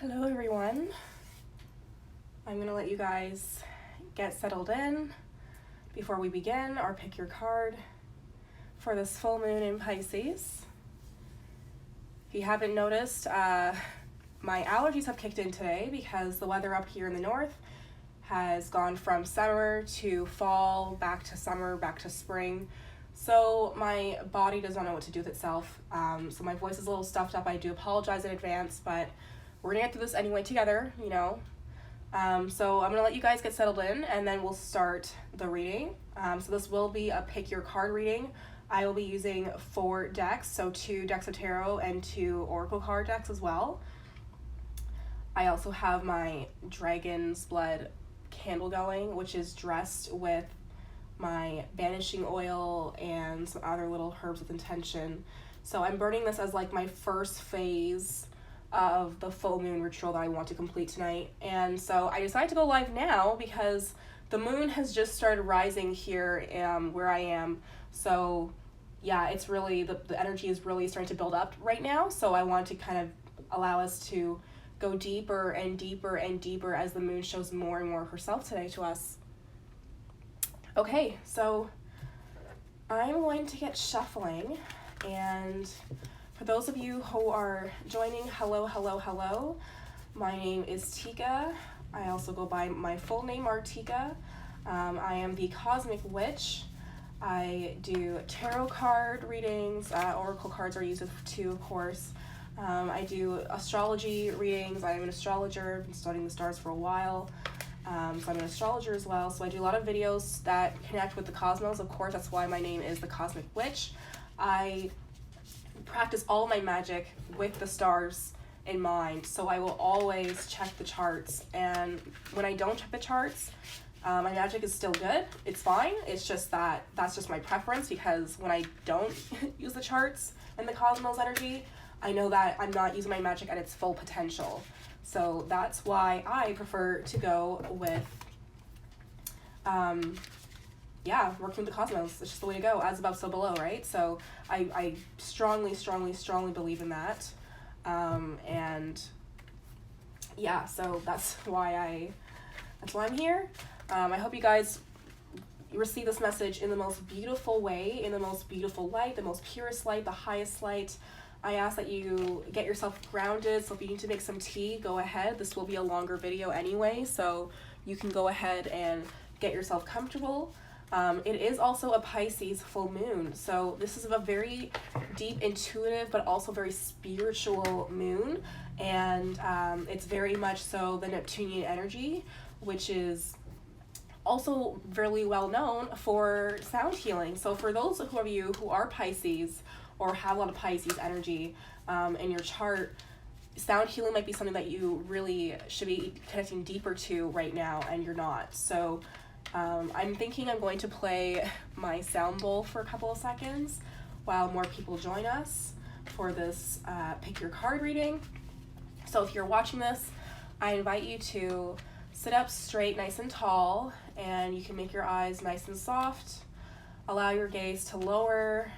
Hello everyone. I'm going to let you guys get settled in before we begin or pick your card for this full moon in Pisces. If you haven't noticed, my allergies have kicked in today because the weather up here in the north has gone from summer to fall, back to summer, back to spring. So my body does not know what to do with itself. So my voice is a little stuffed up. I do apologize in advance, but we're gonna get through this anyway together, you know. So I'm gonna let you guys get settled in and then we'll start the reading. So this will be a pick your card reading. I will be using 4 decks, so 2 decks of tarot and 2 oracle card decks as well. I also have my dragon's blood candle going, which is dressed with my banishing oil and some other little herbs with intention. So I'm burning this as like my first phase of the full moon ritual that I want to complete tonight. And so I decided to go live now because the moon has just started rising here where I am. So yeah, it's really, the energy is really starting to build up right now. So I want to kind of allow us to go deeper and deeper and deeper as the moon shows more and more of herself today to us. Okay, so I'm going to get shuffling, and for those of you who are joining, hello, hello, hello. My name is Tika. I also go by my full name, Artika. I am the Cosmic Witch. I do tarot card readings. Oracle cards are used too, of course. I do astrology readings. I am an astrologer. I've been studying the stars for a while. So I'm an astrologer as well. So I do a lot of videos that connect with the cosmos. Of course, that's why my name is the Cosmic Witch. I practice all my magic with the stars in mind. So I will always check the charts. And when I don't check the charts, my magic is still good. It's fine. It's just that that's just my preference, because when I don't use the charts and the cosmos energy, I know that I'm not using my magic at its full potential. So that's why I prefer to go with, working with the cosmos. It's just the way to go, as above, so below, right? So I strongly, strongly, strongly believe in that. And yeah, so that's why I'm here. I hope you guys receive this message in the most beautiful way, in the most beautiful light, the most purest light, the highest light. I ask that you get yourself grounded, so if you need to make some tea, go ahead. This will be a longer video anyway, so you can go ahead and get yourself comfortable. It is also a Pisces full moon, so this is a very deep, intuitive, but also very spiritual moon, and it's very much so the Neptunian energy, which is also very well known for sound healing. So for those of you who are Pisces, or have a lot of Pisces energy in your chart, sound healing might be something that you really should be connecting deeper to right now, and you're not. So I'm thinking I'm going to play my sound bowl for a couple of seconds while more people join us for this pick your card reading. So if you're watching this, I invite you to sit up straight, nice and tall, and you can make your eyes nice and soft. Allow your gaze to lower.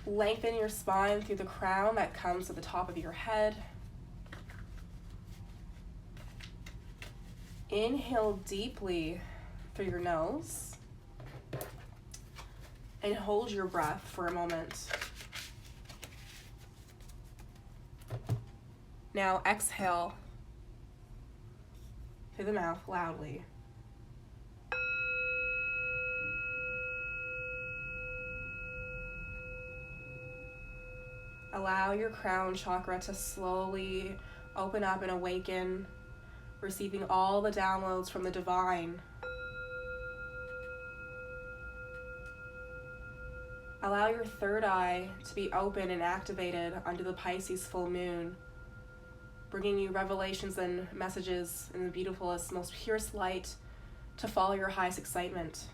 Lengthen your spine through the crown that comes to the top of your head. Inhale deeply through your nose and hold your breath for a moment. Now exhale through the mouth loudly. Allow your crown chakra to slowly open up and awaken, receiving all the downloads from the divine. Allow your third eye to be open and activated under the Pisces full moon, bringing you revelations and messages in the beautifulest, most purest light to follow your highest excitement.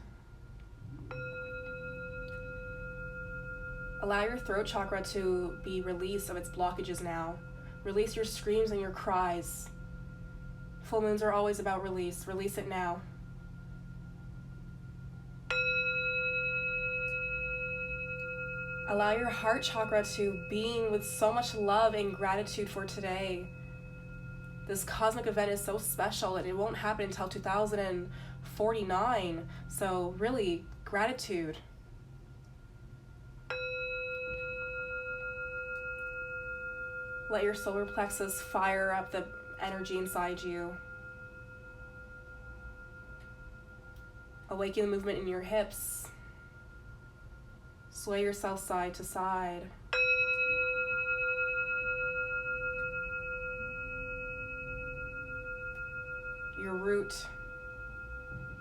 Allow your throat chakra to be released of its blockages now. Release your screams and your cries. Full moons are always about release. Release it now. Allow your heart chakra to beam with so much love and gratitude for today. This cosmic event is so special and it won't happen until 2049. So really, gratitude. Let your solar plexus fire up the energy inside you. Awaken the movement in your hips. Sway yourself side to side. Your root,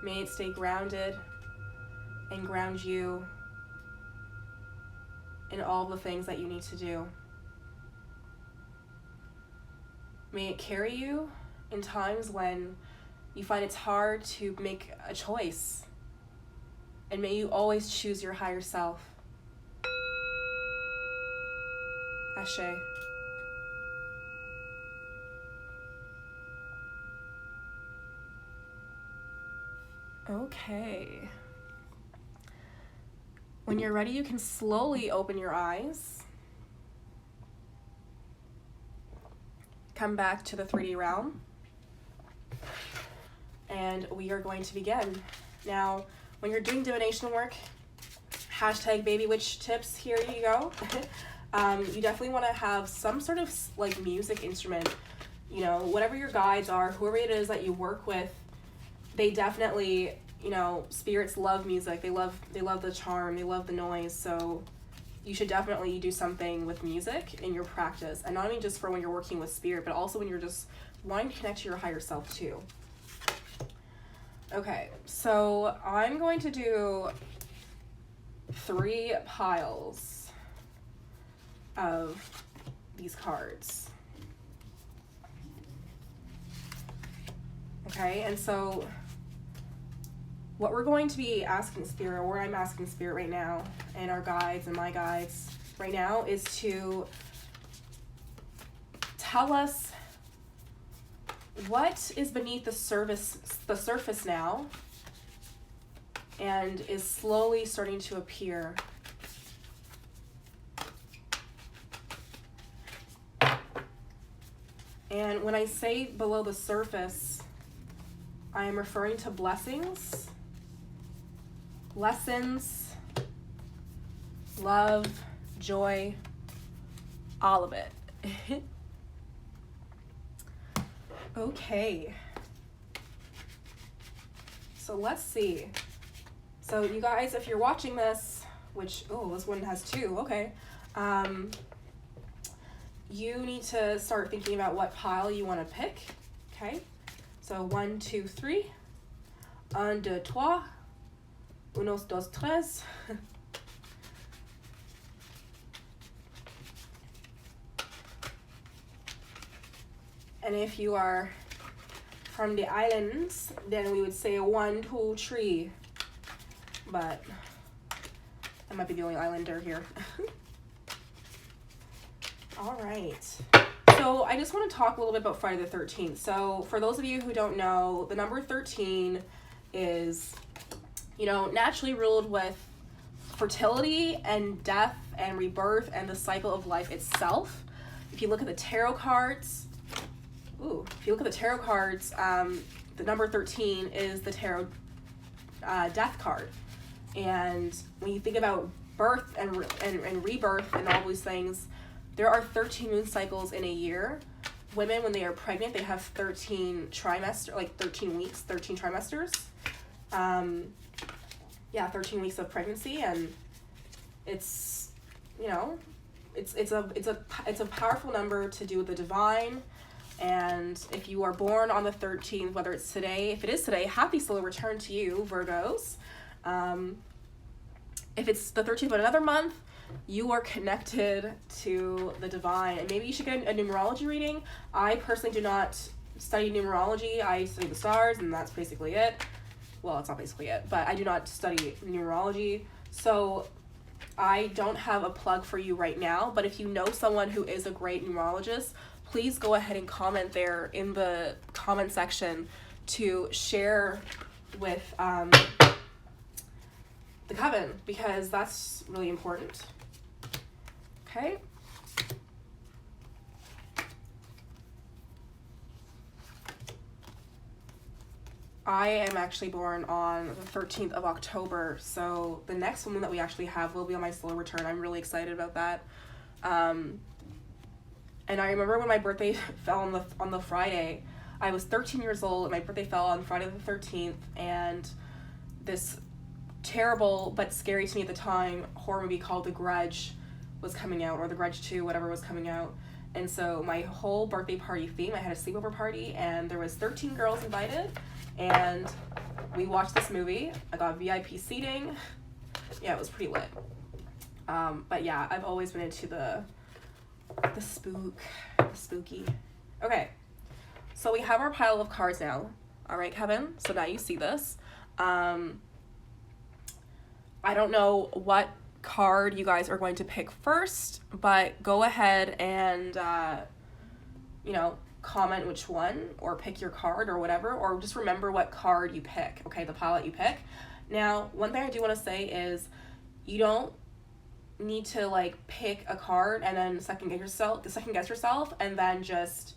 may it stay grounded and ground you in all the things that you need to do. May it carry you in times when you find it's hard to make a choice. And may you always choose your higher self. Ashe. Okay. When you're ready, you can slowly open your eyes. Come back to the 3D realm. And we are going to begin. Now, when you're doing divination work, hashtag VVitch tips, here you go. You definitely want to have some sort of like music instrument. You know, whatever your guides are, whoever it is that you work with, they definitely, you know, spirits love music. They love the charm, they love the noise. So you should definitely do something with music in your practice. And not only just for when you're working with spirit, but also when you're just wanting to connect to your higher self too. Okay, so I'm going to do 3 piles of these cards. Okay, and so what we're going to be asking Spirit, or what I'm asking Spirit right now, and our guides and my guides right now, is to tell us what is beneath the surface now and is slowly starting to appear. And when I say below the surface, I am referring to blessings, lessons, love, joy, all of it. Okay. So let's see. So you guys, if you're watching this, which, oh, this one has 2, okay. You need to start thinking about what pile you want to pick, okay? So 1, 2, 3. 1, 2, 3. 1, 2, 3. And if you are from the islands, then we would say 1, 2, 3. But I might be the only islander here. All right. So I just want to talk a little bit about Friday the 13th. So for those of you who don't know, the number 13 is, you know, naturally ruled with fertility and death and rebirth and the cycle of life itself. If you look at the tarot cards, the number 13 is the tarot death card. And when you think about birth and rebirth and all these things, there are 13 moon cycles in a year. Women, when they are pregnant, they have 13 trimesters, like 13 weeks, 13 trimesters. 13 weeks of pregnancy, and it's, you know, it's a powerful number to do with the divine. And if you are born on the 13th, whether it's today, if it is today, happy solar return to you, Virgos. If it's the 13th of another month, you are connected to the divine. And maybe you should get a numerology reading. I personally do not study numerology. I study the stars, and that's basically it. Well, it's not basically it, but I do not study numerology. So I don't have a plug for you right now, but if you know someone who is a great numerologist, please go ahead and comment there in the comment section to share with the coven, because that's really important. Okay. I am actually born on the 13th of October, so the next one that we actually have will be on my slow return. I'm really excited about that. And I remember when my birthday fell on the Friday, I was 13 years old, and my birthday fell on Friday the 13th, and this terrible but scary to me at the time horror movie called The Grudge was coming out, or The Grudge 2, whatever was coming out. And so my whole birthday party theme, I had a sleepover party, and there was 13 girls invited, and we watched this movie. I got VIP seating. Yeah, it was pretty lit. But yeah, I've always been into the spooky. Okay, so we have our pile of cards now. All right, Kevin, so now you see this. I don't know what card you guys are going to pick first, but go ahead and, comment which one, or pick your card or whatever, or just remember what card you pick, okay, the pile that you pick. Now, one thing I do want to say is you don't need to like pick a card and then second guess yourself and then just,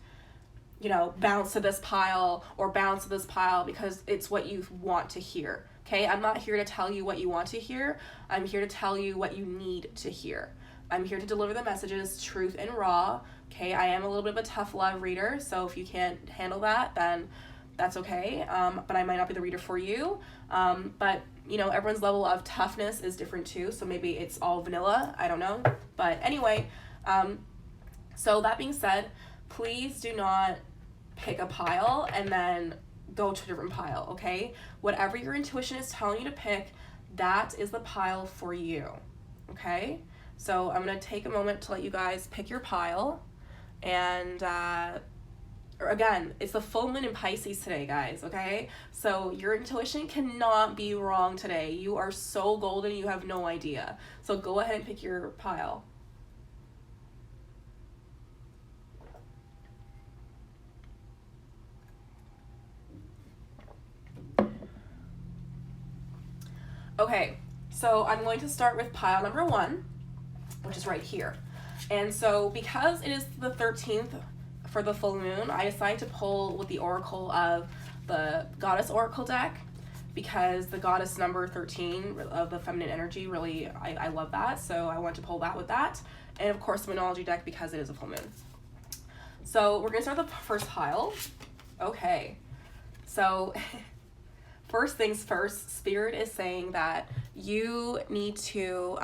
bounce to this pile or bounce to this pile because it's what you want to hear. Okay, I'm not here to tell you what you want to hear. I'm here to tell you what you need to hear. I'm here to deliver the messages, truth and raw. Okay, I am a little bit of a tough love reader, so if you can't handle that, then that's okay. But I might not be the reader for you. But everyone's level of toughness is different too, so maybe it's all vanilla. I don't know. But anyway, so that being said, please do not pick a pile and then go to a different pile, okay? Whatever your intuition is telling you to pick, that is the pile for you, okay? So I'm going to take a moment to let you guys pick your pile. And again, it's the full moon in Pisces today, guys, okay? So your intuition cannot be wrong today. You are so golden, you have no idea. So go ahead and pick your pile. Okay, so I'm going to start with pile number 1, which is right here. And so because it is the 13th for the full moon, I decided to pull with the oracle of the Goddess Oracle deck, because the Goddess number 13 of the feminine energy, really, I love that. So I want to pull that with that. And of course the Moonology deck, because it is a full moon. So we're going to start the first pile. Okay, so first things first, Spirit is saying that you need to,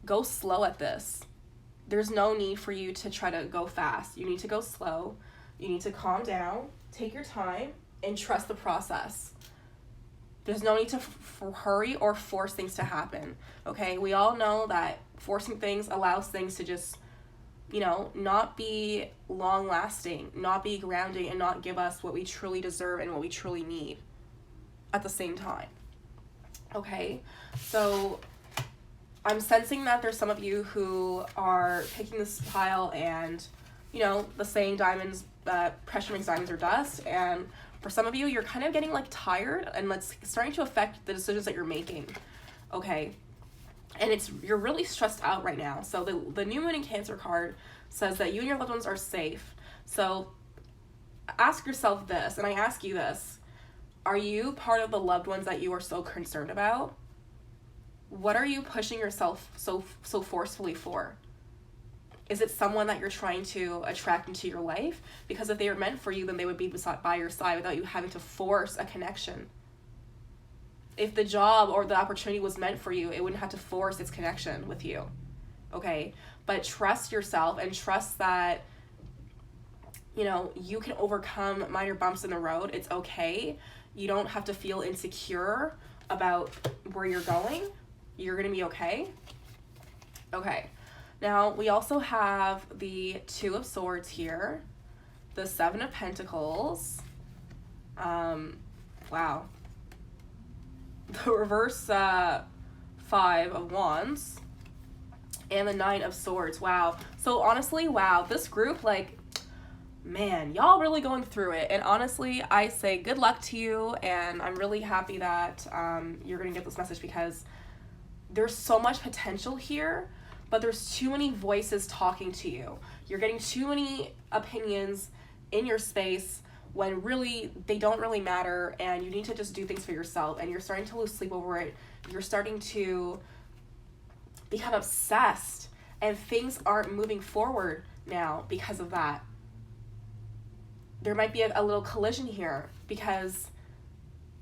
go slow at this. There's no need for you to try to go fast. You need to go slow. You need to calm down, take your time, and trust the process. There's no need to hurry or force things to happen, okay? We all know that forcing things allows things to just, not be long-lasting, not be grounding, and not give us what we truly deserve and what we truly need at the same time, okay? So I'm sensing that there's some of you who are picking this pile and, the saying diamonds, pressure makes diamonds or dust, and for some of you, you're kind of getting tired, and it's starting to affect the decisions that you're making, okay? And you're really stressed out right now. So the new moon in Cancer card says that you and your loved ones are safe. So ask yourself this, and I ask you this: are you part of the loved ones that you are so concerned about? What are you pushing yourself so forcefully for? Is it someone that you're trying to attract into your life? Because if they were meant for you, then they would be by your side without you having to force a connection. If the job or the opportunity was meant for you, it wouldn't have to force its connection with you, okay? But trust yourself and trust that, you can overcome minor bumps in the road. It's okay. You don't have to feel insecure about where you're going. You're going to be okay. Okay. Now, we also have the Two of Swords here, the Seven of Pentacles. Wow. The reverse 5 of Wands, and the Nine of Swords. Wow. So honestly, wow, this group, man, y'all really going through it. And honestly, I say good luck to you, and I'm really happy that you're going to get this message, because there's so much potential here, but there's too many voices talking to you. You're getting too many opinions in your space when really they don't really matter, and you need to just do things for yourself, and you're starting to lose sleep over it. You're starting to become obsessed, and things aren't moving forward now because of that. There might be a little collision here because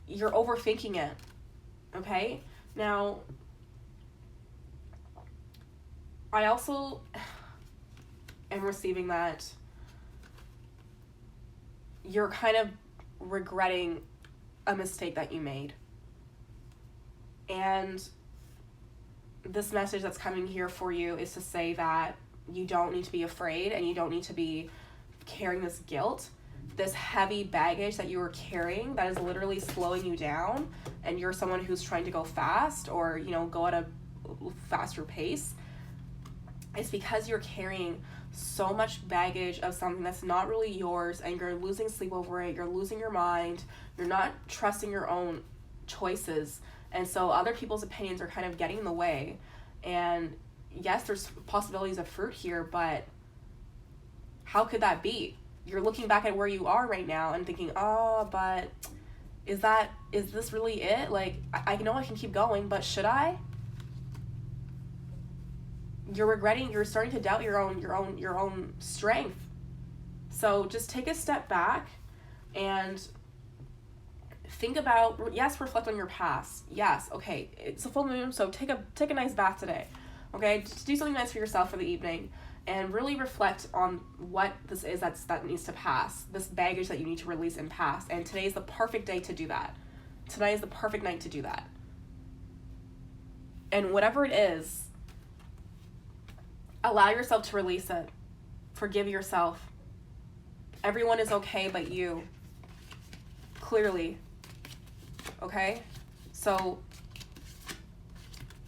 you're overthinking it, okay? Now, I also am receiving that you're kind of regretting a mistake that you made. And this message that's coming here for you is to say that you don't need to be afraid, and you don't need to be carrying this guilt, this heavy baggage that you are carrying that is literally slowing you down, and you're someone who's trying to go fast or, you know, go at a faster pace. It's because you're carrying so much baggage of something that's not really yours, and you're losing sleep over it, you're losing your mind, you're not trusting your own choices, and so other people's opinions are kind of getting in the way. And yes, there's possibilities of fruit here, but how could that be? You're looking back at where you are right now and thinking, oh, but is this really it? Like, I know I can keep going, but should I? You're starting to doubt your own strength. So just take a step back and think about, yes, reflect on your past. Yes, okay, it's a full moon, so take a nice bath today. Okay, just do something nice for yourself for the evening, and really reflect on what this is that needs to pass, this baggage that you need to release and pass. And today is the perfect day to do that. Tonight is the perfect night to do that. And whatever it is, allow yourself to release it. Forgive yourself. Everyone is okay but you. Clearly. Okay? So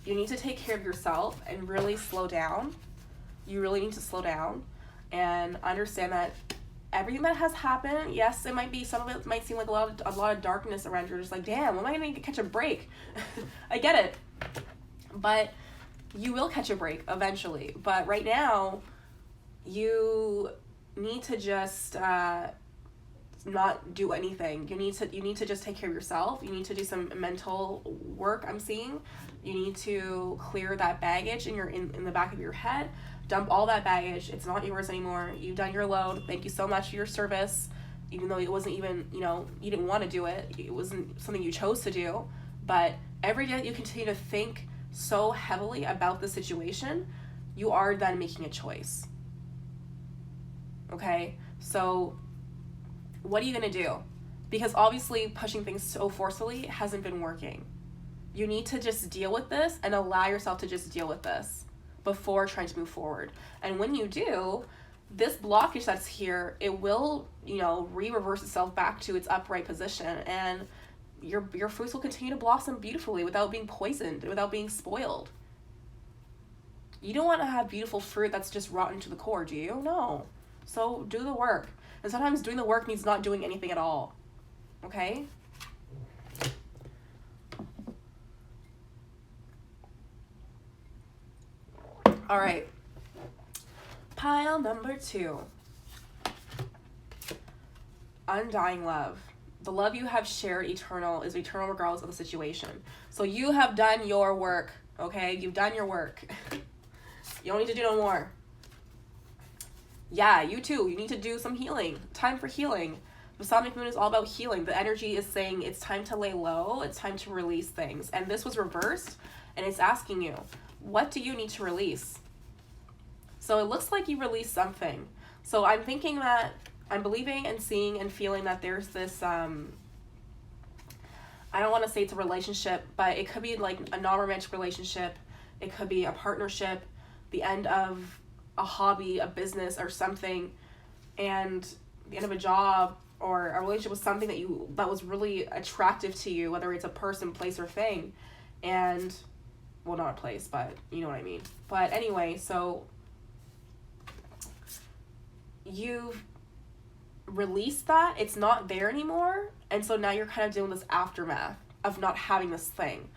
you need to take care of yourself and really slow down. You really need to slow down and understand that everything that has happened, yes, it might be, some of it might seem like a lot of darkness around you. You're just like, damn, when am I going to catch a break? I get it. But you will catch a break eventually. But right now, you need to just not do anything. You need to just take care of yourself. You need to do some mental work, I'm seeing. You need to clear that baggage in the back of your head. Dump all that baggage. It's not yours anymore. You've done your load. Thank you so much for your service. Even though it wasn't even, you didn't want to do it. It wasn't something you chose to do. But every day that you continue to think so heavily about the situation, you are then making a choice. Okay? So what are you going to do? Because obviously pushing things so forcefully hasn't been working. You need to just deal with this and allow yourself to just deal with this before trying to move forward. And when you do, this blockage that's here, it will, reverse itself back to its upright position, and your fruits will continue to blossom beautifully without being poisoned, without being spoiled. You don't want to have beautiful fruit that's just rotten to the core, do you? No. So do the work. And sometimes doing the work means not doing anything at all. Okay? All right. Pile number 2. Undying love. The love you have shared is eternal regardless of the situation. So you have done your work, okay? You've done your work. You don't need to do no more. Yeah, you too. You need to do some healing. Time for healing. The Cosmic Moon is all about healing. The energy is saying it's time to lay low. It's time to release things. And this was reversed, and it's asking you, what do you need to release? So it looks like you released something. So I'm thinking that I'm believing and seeing and feeling that there's this, I don't want to say it's a relationship, but it could be like a non-romantic relationship. It could be a partnership, the end of a hobby, a business or something, and the end of a job or a relationship with something that was really attractive to you, whether it's a person, place, or thing. And, well, not a place, but you know what I mean. But anyway, so you've released that. It's not there anymore. And so now you're kind of dealing with this aftermath of not having this thing.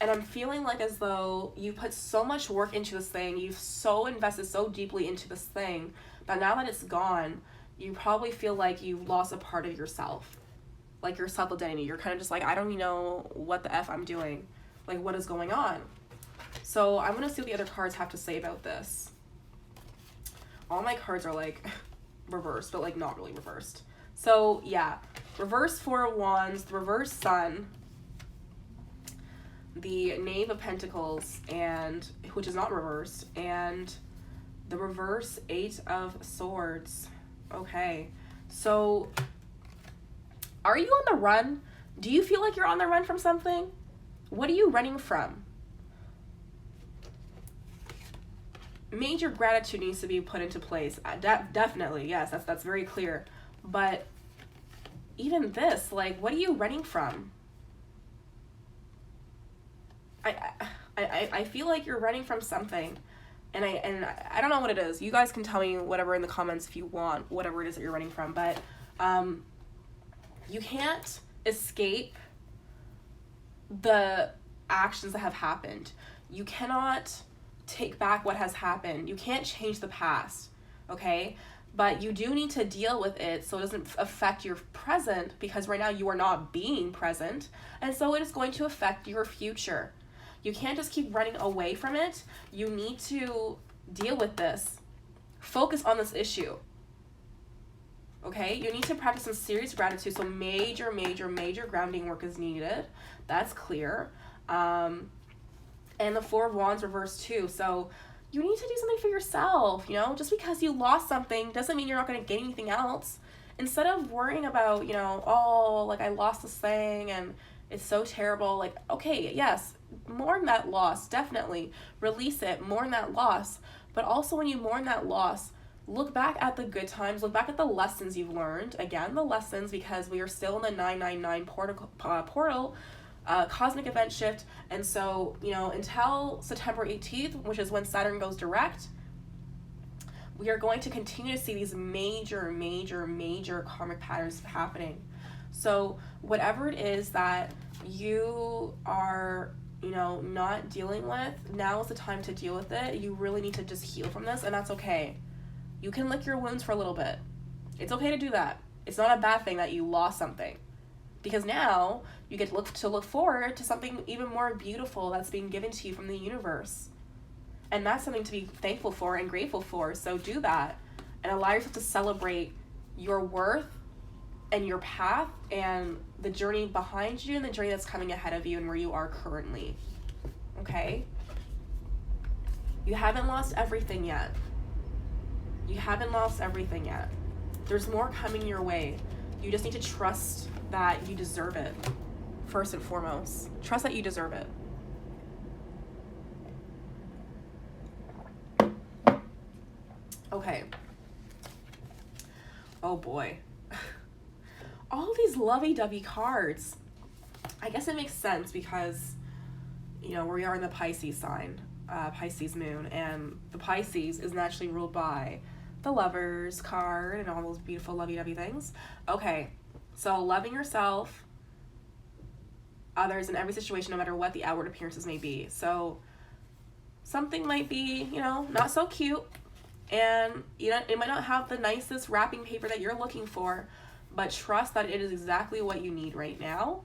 And I'm feeling like as though you put so much work into this thing, you've so invested so deeply into this thing, that now that it's gone, you probably feel like you've lost a part of yourself. Like your self-identity. You're kind of just like, I don't even know what the F I'm doing. Like, what is going on? So I'm going to see what the other cards have to say about this. All my cards are like reversed, but like not really reversed. So yeah, reverse Four of Wands, the reverse Sun, the Knave of Pentacles, and which is not reversed, and the reverse Eight of Swords. Okay, so are you on the run? Do you feel like you're on the run from something? What are you running from? Major gratitude needs to be put into place. Definitely, yes, that's very clear. But even this, like, what are you running from? I feel like you're running from something, and I don't know what it is. You guys can tell me whatever in the comments if you want, whatever it is that you're running from. But you can't escape the actions that have happened. You cannot take back what has happened. You can't change the past, okay? But you do need to deal with it so it doesn't affect your present, because right now you are not being present, and so it is going to affect your future. You can't just keep running away from it. You need to deal with this. Focus on this issue. Okay? You need to practice some serious gratitude. So major grounding work is needed. That's clear. And the Four of Wands reversed too. So you need to do something for yourself, you know? Just because you lost something doesn't mean you're not going to get anything else. Instead of worrying about, you know, oh, like I lost this thing and it's so terrible. Like, okay, yes, mourn that loss, definitely. Release it, mourn that loss. But also when you mourn that loss, look back at the good times, look back at the lessons you've learned. Again, the lessons, because we are still in the 999 portal, cosmic event shift. And so, you know, until September 18th, which is when Saturn goes direct, we are going to continue to see these major karmic patterns happening. So whatever it is that you are, you know, not dealing with, now is the time to deal with it. You really need to just heal from this, and that's okay. You can lick your wounds for a little bit. It's okay to do that. It's not a bad thing that you lost something, because now you get to look forward to something even more beautiful that's being given to you from the universe. And that's something to be thankful for and grateful for. So do that and allow yourself to celebrate your worth and your path and the journey behind you and the journey that's coming ahead of you and where you are currently. Okay? You haven't lost everything yet. You haven't lost everything yet. There's more coming your way. You just need to trust that you deserve it, first and foremost. Trust that you deserve it. Okay. Oh boy. All these lovey-dovey cards. I guess it makes sense because, you know, we are in the Pisces sign, Pisces moon, and the Pisces is naturally ruled by the Lovers card and all those beautiful lovey-dovey things. Okay, so loving yourself, others, in every situation, no matter what the outward appearances may be. So something might be, you know, not so cute, and you know, it might not have the nicest wrapping paper that you're looking for, but trust that it is exactly what you need right now.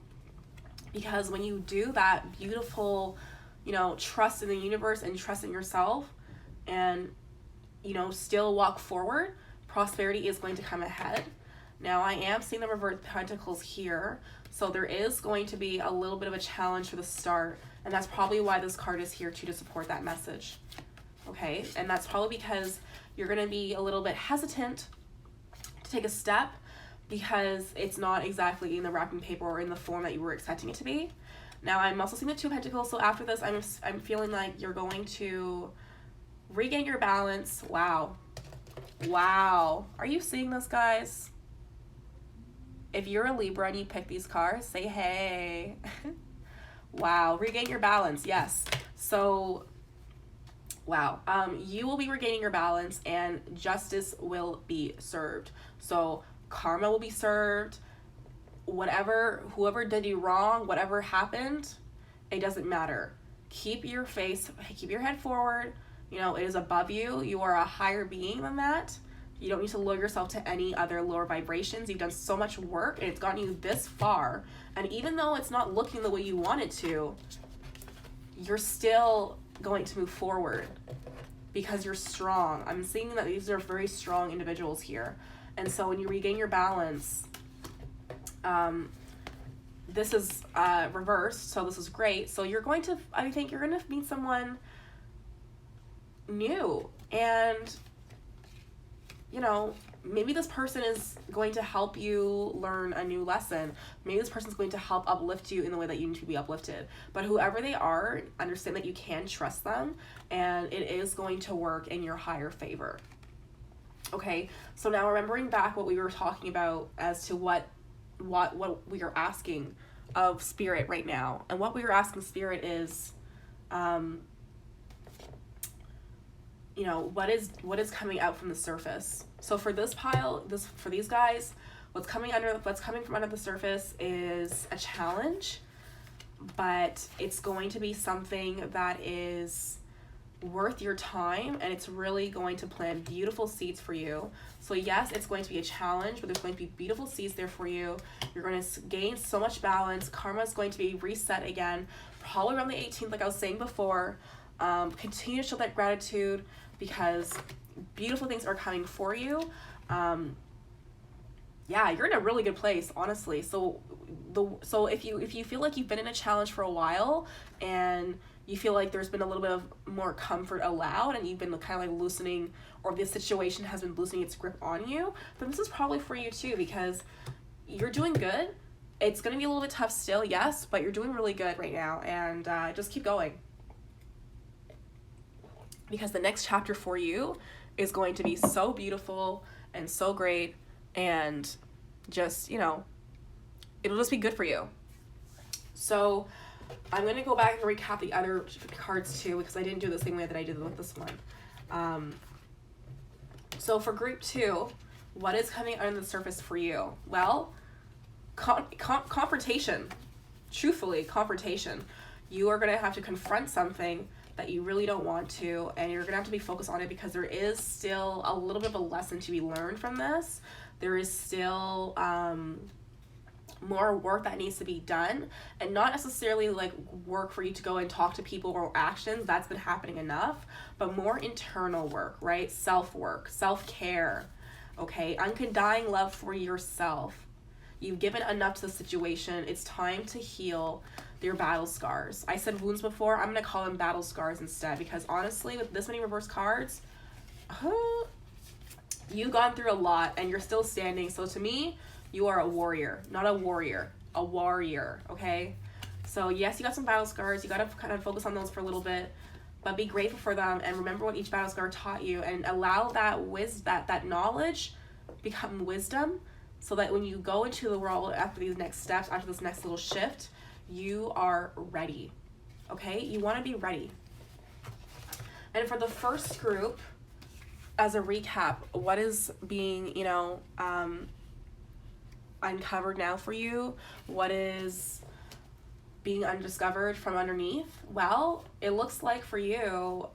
Because when you do that beautiful, you know, trust in the universe and trust in yourself, and, you know, still walk forward, prosperity is going to come ahead. Now, I am seeing the reversed pentacles here, so there is going to be a little bit of a challenge for the start, and that's probably why this card is here too, to support that message. Okay, and that's probably because you're going to be a little bit hesitant to take a step because it's not exactly in the wrapping paper or in the form that you were expecting it to be. Now, I'm also seeing the Two of Pentacles, so after this, I'm feeling like you're going to regain your balance. Wow. Wow. Are you seeing this, guys? If you're a Libra and you pick these cards, say hey. Wow. Regain your balance. Yes. So, wow. You will be regaining your balance and justice will be served. So, karma will be served. Whoever did you wrong, whatever happened, it doesn't matter. Keep your head forward. You know, it is above you. You are a higher being than that. You don't need to lower yourself to any other lower vibrations. You've done so much work and it's gotten you this far. And even though it's not looking the way you want it to, you're still going to move forward because you're strong. I'm seeing that these are very strong individuals here. And so when you regain your balance, this is reversed, so this is great. So I think you're going to meet someone new, and you know, maybe this person is going to help you learn a new lesson. Maybe this person's going to help uplift you in the way that you need to be uplifted. But whoever they are, understand that you can trust them, and it is going to work in your higher favor. Okay, so now remembering back what we were talking about as to what we are asking of Spirit right now. And what we are asking Spirit is, you know, what is coming out from the surface. So for this pile, for these guys, what's coming from under the surface is a challenge, but it's going to be something that is worth your time, and it's really going to plant beautiful seeds for you. So yes, it's going to be a challenge, but there's going to be beautiful seeds there for you. You're going to gain so much balance. Karma is going to be reset again, probably around the 18th, like I was saying before. Continue to show that gratitude, because beautiful things are coming for you. Yeah, you're in a really good place, honestly. So if you feel like you've been in a challenge for a while and you feel like there's been a little bit of more comfort allowed and you've been kind of like loosening, or this situation has been loosening its grip on you, then this is probably for you too, because you're doing good. It's going to be a little bit tough still, yes, but you're doing really good right now, and just keep going. Because the next chapter for you is going to be so beautiful and so great, and just, you know, it'll just be good for you. So I'm going to go back and recap the other cards too, because I didn't do it the same way that I did with this one. So for group 2, what is coming under the surface for you? Well, confrontation. Truthfully, confrontation. You are going to have to confront something that you really don't want to, and you're going to have to be focused on it, because there is still a little bit of a lesson to be learned from this. There is still more work that needs to be done, and not necessarily like work for you to go and talk to people or actions. That's been happening enough, but more internal work, right? Self-work, self-care, okay? Undying love for yourself. You've given enough to the situation. It's time to heal your battle scars. I said wounds before. I'm going to call them battle scars instead, because honestly, with this many reverse cards, you've gone through a lot and you're still standing. So to me, you are a warrior, not a warrior, a warrior, okay? So yes, you got some battle scars. You got to kind of focus on those for a little bit, but be grateful for them and remember what each battle scar taught you, and allow that knowledge become wisdom, so that when you go into the world after these next steps, after this next little shift, you are ready, okay? You want to be ready. And for the first group, as a recap, what is being, you know, uncovered now for you? What is being undiscovered from underneath? Well, it looks like for you,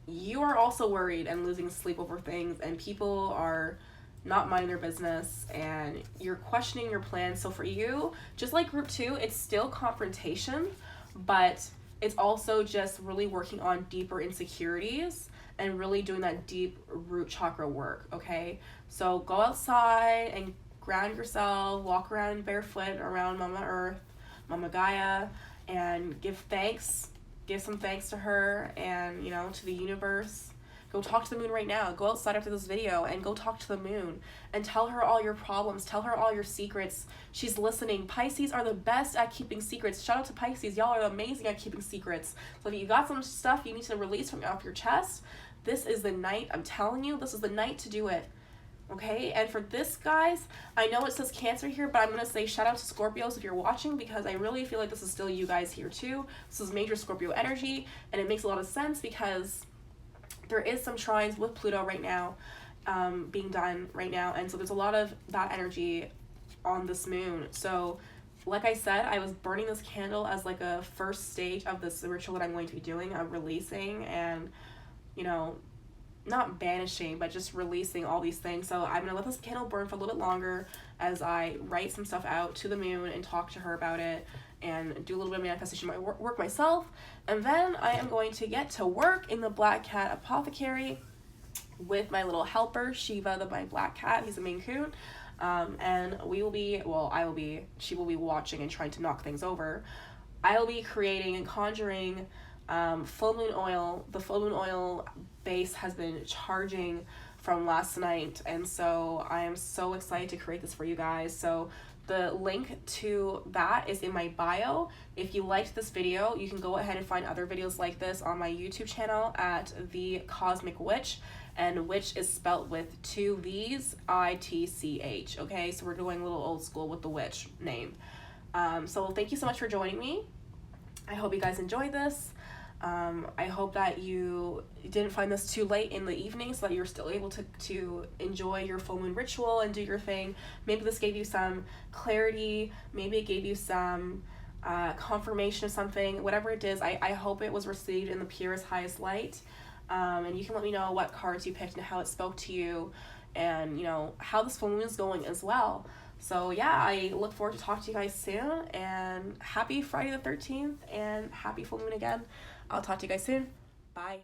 you are also worried and losing sleep over things, and people are not minding their business, and you're questioning your plans. So for you, just like group 2, it's still confrontation, but it's also just really working on deeper insecurities and really doing that deep root chakra work, okay? So go outside and ground yourself, walk around barefoot around Mama Earth, Mama Gaia, and give some thanks to her and, you know, to the universe. Go talk to the moon right now. Go outside after this video and go talk to the moon and tell her all your problems. Tell her all your secrets. She's listening. Pisces are the best at keeping secrets. Shout out to Pisces. Y'all are amazing at keeping secrets. So if you got some stuff you need to release from off your chest, this is the night. I'm telling you, this is the night to do it. Okay? And for this, guys, I know it says Cancer here, but I'm going to say shout out to Scorpios if you're watching, because I really feel like this is still you guys here too. This is major Scorpio energy, and it makes a lot of sense because there is some trines with Pluto right now, being done right now, and so there's a lot of that energy on this moon. So like I said, I was burning this candle as like a first stage of this ritual that I'm going to be doing of releasing and, you know, not banishing, but just releasing all these things. So I'm gonna let this candle burn for a little bit longer as I write some stuff out to the moon and talk to her about it and do a little bit of manifestation work myself. And then I am going to get to work in the Black Cat Apothecary with my little helper, Shiva, my black cat. He's a Maine Coon. And we will be, she will be watching and trying to knock things over. I will be creating and conjuring full moon oil. The full moon oil base has been charging from last night, and so I am so excited to create this for you guys. So the link to that is in my bio. If you liked this video, you can go ahead and find other videos like this on my YouTube channel at The Cosmic Witch, and witch is spelt with 2 V's, I-T-C-H, okay? So we're going a little old school with the witch name. So thank you so much for joining me. I hope you guys enjoyed this. I hope that you didn't find this too late in the evening so that you're still able to enjoy your full moon ritual and do your thing. Maybe this gave you some clarity. Maybe it gave you some confirmation of something. Whatever it is, I hope it was received in the purest, highest light. And you can let me know what cards you picked and how it spoke to you and, you know, how this full moon is going as well. So yeah, I look forward to talking to you guys soon, and happy Friday the 13th and happy full moon again. I'll talk to you guys soon. Bye.